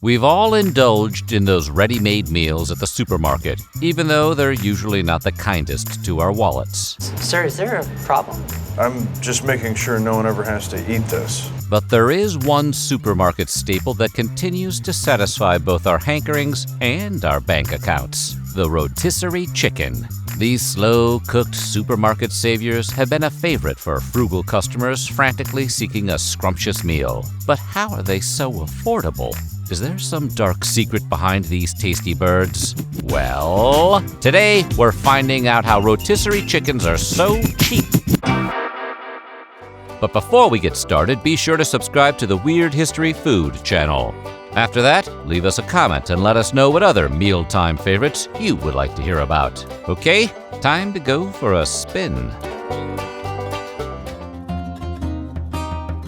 We've all indulged in those ready-made meals at the supermarket, even though they're usually not the kindest to our wallets. Sir, is there a problem? I'm just making sure no one ever has to eat this. But there is one supermarket staple that continues to satisfy both our hankerings and our bank accounts: the rotisserie chicken. These slow-cooked supermarket saviors have been a favorite for frugal customers frantically seeking a scrumptious meal. But how are they so affordable? Is there some dark secret behind these tasty birds? Well, today we're finding out how rotisserie chickens are so cheap. But before we get started, be sure to subscribe to the Weird History Food channel. After that, leave us a comment and let us know what other mealtime favorites you would like to hear about. Okay, time to go for a spin.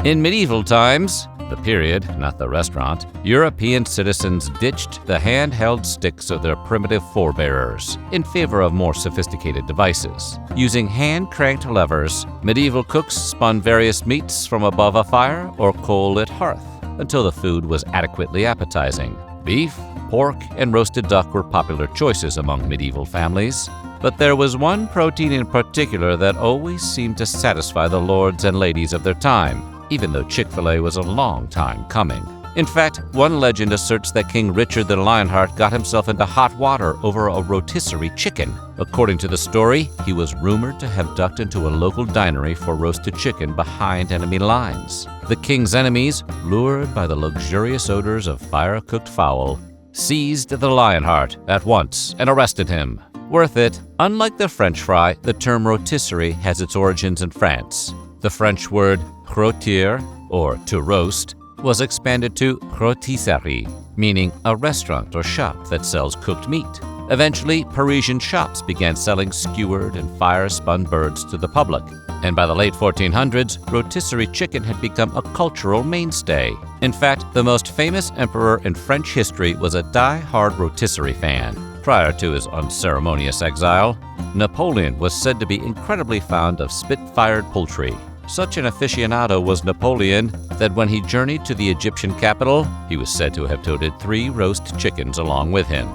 In medieval times, the period, not the restaurant, European citizens ditched the handheld sticks of their primitive forebears in favor of more sophisticated devices. Using hand-cranked levers, medieval cooks spun various meats from above a fire or coal-lit hearth until the food was adequately appetizing. Beef, pork, and roasted duck were popular choices among medieval families. But there was one protein in particular that always seemed to satisfy the lords and ladies of their time, even though Chick-fil-A was a long time coming. In fact, one legend asserts that King Richard the Lionheart got himself into hot water over a rotisserie chicken. According to the story, he was rumored to have ducked into a local dinery for roasted chicken behind enemy lines. The king's enemies, lured by the luxurious odors of fire-cooked fowl, seized the Lionheart at once and arrested him. Worth it. Unlike the French fry, the term rotisserie has its origins in France. The French word rôtir, or to roast, was expanded to rotisserie, meaning a restaurant or shop that sells cooked meat. Eventually, Parisian shops began selling skewered and fire-spun birds to the public, and by the late 1400s, rotisserie chicken had become a cultural mainstay. In fact, the most famous emperor in French history was a die-hard rotisserie fan. Prior to his unceremonious exile, Napoleon was said to be incredibly fond of spit-fired poultry. Such an aficionado was Napoleon that when he journeyed to the Egyptian capital, he was said to have toted 3 roast chickens along with him.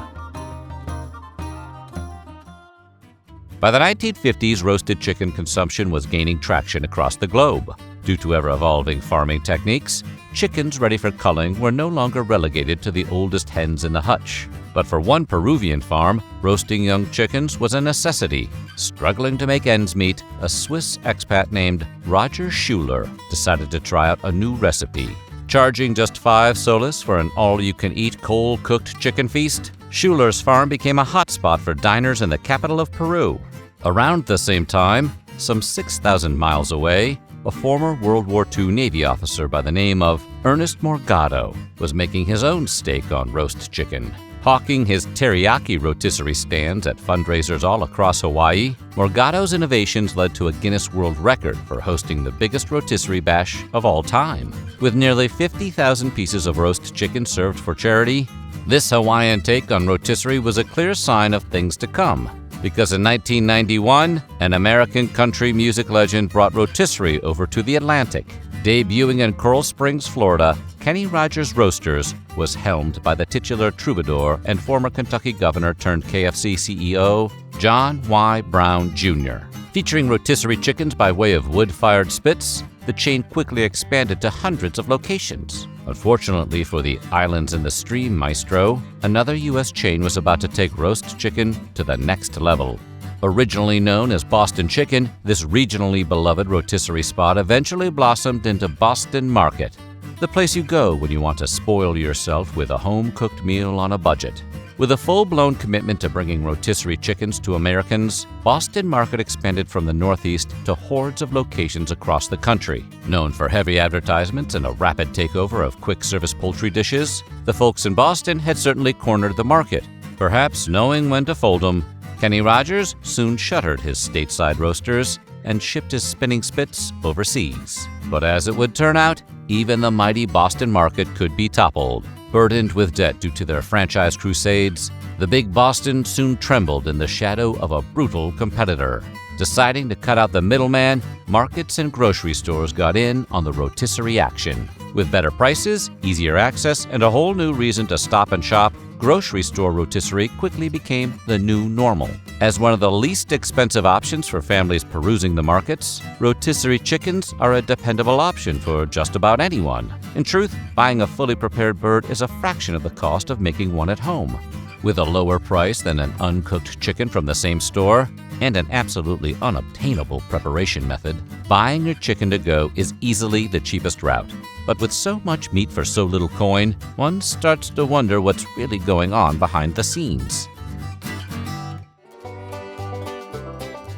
By the 1950s, roasted chicken consumption was gaining traction across the globe. Due to ever-evolving farming techniques, chickens ready for culling were no longer relegated to the oldest hens in the hutch. But for one Peruvian farm, roasting young chickens was a necessity. Struggling to make ends meet, a Swiss expat named Roger Schuler decided to try out a new recipe. Charging just 5 soles for an all-you-can-eat cold-cooked chicken feast, Schuler's farm became a hotspot for diners in the capital of Peru. Around the same time, some 6,000 miles away, a former World War II Navy officer by the name of Ernest Morgado was making his own stake on roast chicken. Hawking his teriyaki rotisserie stands at fundraisers all across Hawaii, Morgado's innovations led to a Guinness World Record for hosting the biggest rotisserie bash of all time. With nearly 50,000 pieces of roast chicken served for charity, this Hawaiian take on rotisserie was a clear sign of things to come. Because in 1991, an American country music legend brought rotisserie over to the Atlantic. Debuting in Coral Springs, Florida, Kenny Rogers Roasters was helmed by the titular troubadour and former Kentucky governor turned KFC CEO, John Y. Brown Jr. Featuring rotisserie chickens by way of wood-fired spits, the chain quickly expanded to hundreds of locations. Unfortunately for the Islands in the Stream maestro, another U.S. chain was about to take roast chicken to the next level. Originally known as Boston Chicken, this regionally beloved rotisserie spot eventually blossomed into Boston Market, the place you go when you want to spoil yourself with a home-cooked meal on a budget. With a full-blown commitment to bringing rotisserie chickens to Americans, Boston Market expanded from the Northeast to hordes of locations across the country. Known for heavy advertisements and a rapid takeover of quick-service poultry dishes, the folks in Boston had certainly cornered the market. Perhaps knowing when to fold 'em, Kenny Rogers soon shuttered his stateside roasters and shipped his spinning spits overseas. But as it would turn out, even the mighty Boston Market could be toppled. Burdened with debt due to their franchise crusades, the big Boston soon trembled in the shadow of a brutal competitor. Deciding to cut out the middleman, markets and grocery stores got in on the rotisserie action. With better prices, easier access, and a whole new reason to stop and shop, grocery store rotisserie quickly became the new normal. As one of the least expensive options for families perusing the markets, rotisserie chickens are a dependable option for just about anyone. In truth, buying a fully prepared bird is a fraction of the cost of making one at home. With a lower price than an uncooked chicken from the same store, and an absolutely unobtainable preparation method, buying your chicken to go is easily the cheapest route. But with so much meat for so little coin, one starts to wonder what's really going on behind the scenes.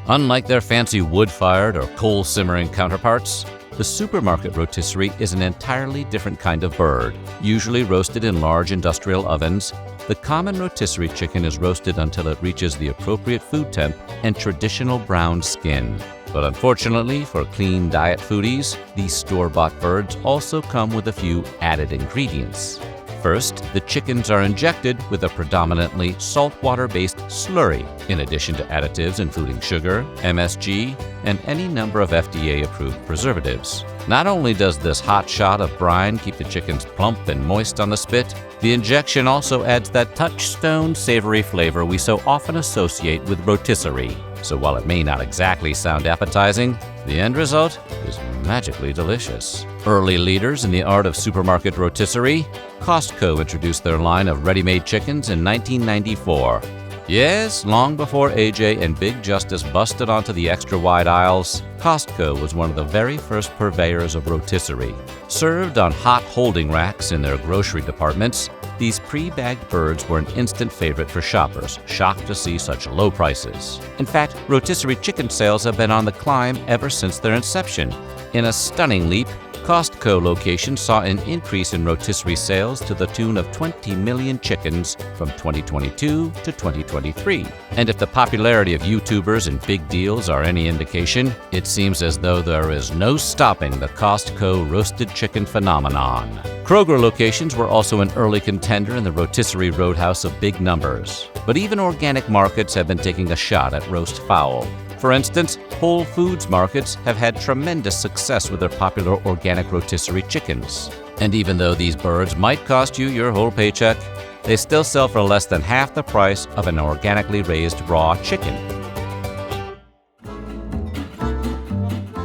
Unlike their fancy wood-fired or coal-simmering counterparts, the supermarket rotisserie is an entirely different kind of bird. Usually roasted in large industrial ovens, the common rotisserie chicken is roasted until it reaches the appropriate food temp and traditional brown skin. But unfortunately for clean diet foodies, these store-bought birds also come with a few added ingredients. First, the chickens are injected with a predominantly saltwater-based slurry, in addition to additives including sugar, MSG, and any number of FDA-approved preservatives. Not only does this hot shot of brine keep the chickens plump and moist on the spit, the injection also adds that touchstone savory flavor we so often associate with rotisserie. So while it may not exactly sound appetizing, the end result is magically delicious. Early leaders in the art of supermarket rotisserie, Costco introduced their line of ready-made chickens in 1994. Yes, long before AJ and Big Justice busted onto the extra-wide aisles, Costco was one of the very first purveyors of rotisserie. Served on hot holding racks in their grocery departments, these pre-bagged birds were an instant favorite for shoppers, shocked to see such low prices. In fact, rotisserie chicken sales have been on the climb ever since their inception. In a stunning leap, Costco locations saw an increase in rotisserie sales to the tune of 20 million chickens from 2022 to 2023. And if the popularity of YouTubers and big deals are any indication, it seems as though there is no stopping the Costco roasted chicken phenomenon. Kroger locations were also an early contender in the rotisserie roadhouse of big numbers. But even organic markets have been taking a shot at roast fowl. For instance, Whole Foods markets have had tremendous success with their popular organic rotisserie chickens. And even though these birds might cost you your whole paycheck, they still sell for less than half the price of an organically raised raw chicken.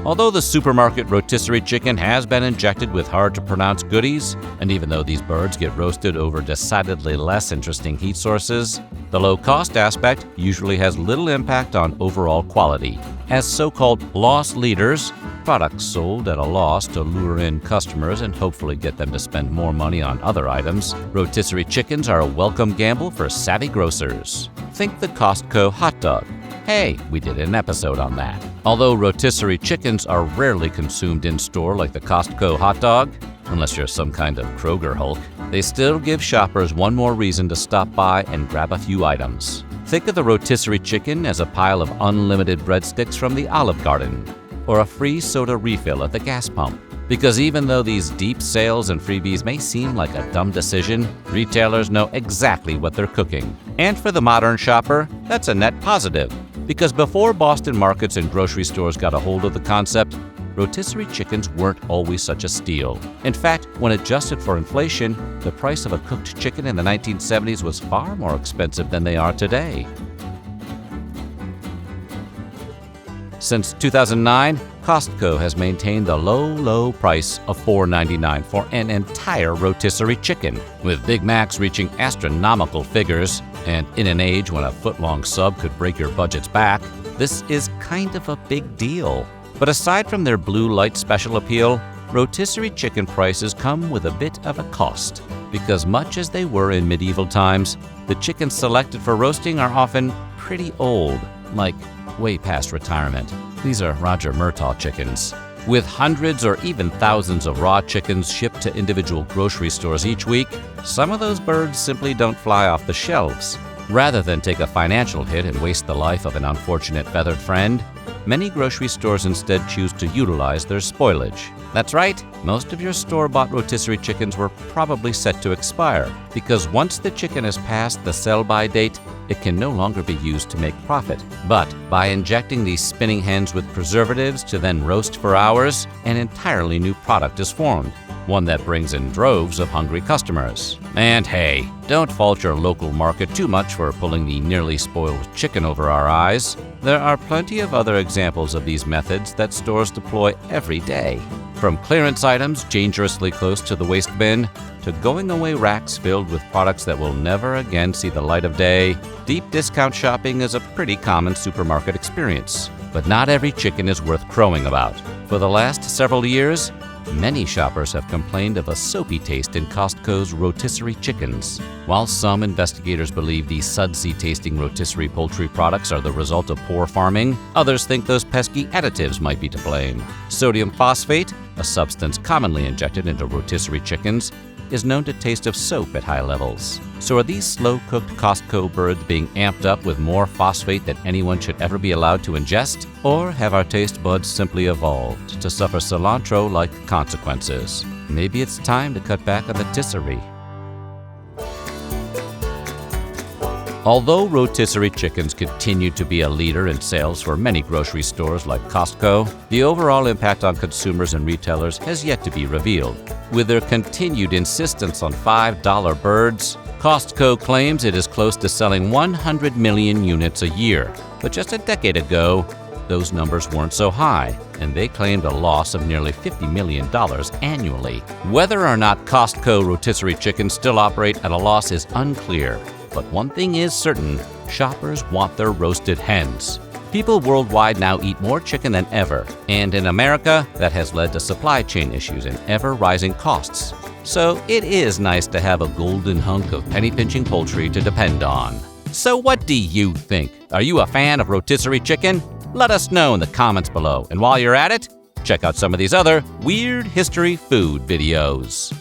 Although the supermarket rotisserie chicken has been injected with hard-to-pronounce goodies, and even though these birds get roasted over decidedly less interesting heat sources, the low-cost aspect usually has little impact on overall quality. As so-called loss leaders, products sold at a loss to lure in customers and hopefully get them to spend more money on other items, rotisserie chickens are a welcome gamble for savvy grocers. Think the Costco hot dog. Hey, we did an episode on that. Although rotisserie chickens are rarely consumed in-store like the Costco hot dog, unless you're some kind of Kroger Hulk, they still give shoppers one more reason to stop by and grab a few items. Think of the rotisserie chicken as a pile of unlimited breadsticks from the Olive Garden, or a free soda refill at the gas pump. Because even though these deep sales and freebies may seem like a dumb decision, retailers know exactly what they're cooking. And for the modern shopper, that's a net positive. Because before Boston markets and grocery stores got a hold of the concept, rotisserie chickens weren't always such a steal. In fact, when adjusted for inflation, the price of a cooked chicken in the 1970s was far more expensive than they are today. Since 2009, Costco has maintained the low price of $4.99 for an entire rotisserie chicken, with Big Macs reaching astronomical figures. And in an age when a foot-long sub could break your budget's back, this is kind of a big deal. But aside from their blue light special appeal, rotisserie chicken prices come with a bit of a cost. Because much as they were in medieval times, the chickens selected for roasting are often pretty old, like way past retirement. These are Roger Murtaugh chickens. With hundreds or even thousands of raw chickens shipped to individual grocery stores each week, some of those birds simply don't fly off the shelves. Rather than take a financial hit and waste the life of an unfortunate feathered friend, many grocery stores instead choose to utilize their spoilage. That's right, most of your store-bought rotisserie chickens were probably set to expire, because once the chicken has passed the sell-by date, it can no longer be used to make profit. But by injecting these spinning hens with preservatives to then roast for hours, an entirely new product is formed. one that brings in droves of hungry customers. And hey, don't fault your local market too much for pulling the nearly spoiled chicken over our eyes. There are plenty of other examples of these methods that stores deploy every day. From clearance items dangerously close to the waste bin, to going away racks filled with products that will never again see the light of day, deep discount shopping is a pretty common supermarket experience. But not every chicken is worth crowing about. For the last several years, many shoppers have complained of a soapy taste in Costco's rotisserie chickens. While some investigators believe these sudsy-tasting rotisserie poultry products are the result of poor farming, others think those pesky additives might be to blame. Sodium phosphate, a substance commonly injected into rotisserie chickens, is known to taste of soap at high levels. So are these slow-cooked Costco birds being amped up with more phosphate than anyone should ever be allowed to ingest? Or have our taste buds simply evolved to suffer cilantro-like consequences? Maybe it's time to cut back on the rotisserie. Although rotisserie chickens continue to be a leader in sales for many grocery stores like Costco, the overall impact on consumers and retailers has yet to be revealed. With their continued insistence on $5 birds, Costco claims it is close to selling 100 million units a year. But just a decade ago, those numbers weren't so high, and they claimed a loss of nearly $50 million annually. Whether or not Costco rotisserie chickens still operate at a loss is unclear. But one thing is certain, shoppers want their roasted hens. People worldwide now eat more chicken than ever, and in America, that has led to supply chain issues and ever-rising costs. So it is nice to have a golden hunk of penny-pinching poultry to depend on. So what do you think? Are you a fan of rotisserie chicken? Let us know in the comments below, and while you're at it, check out some of these other weird history food videos.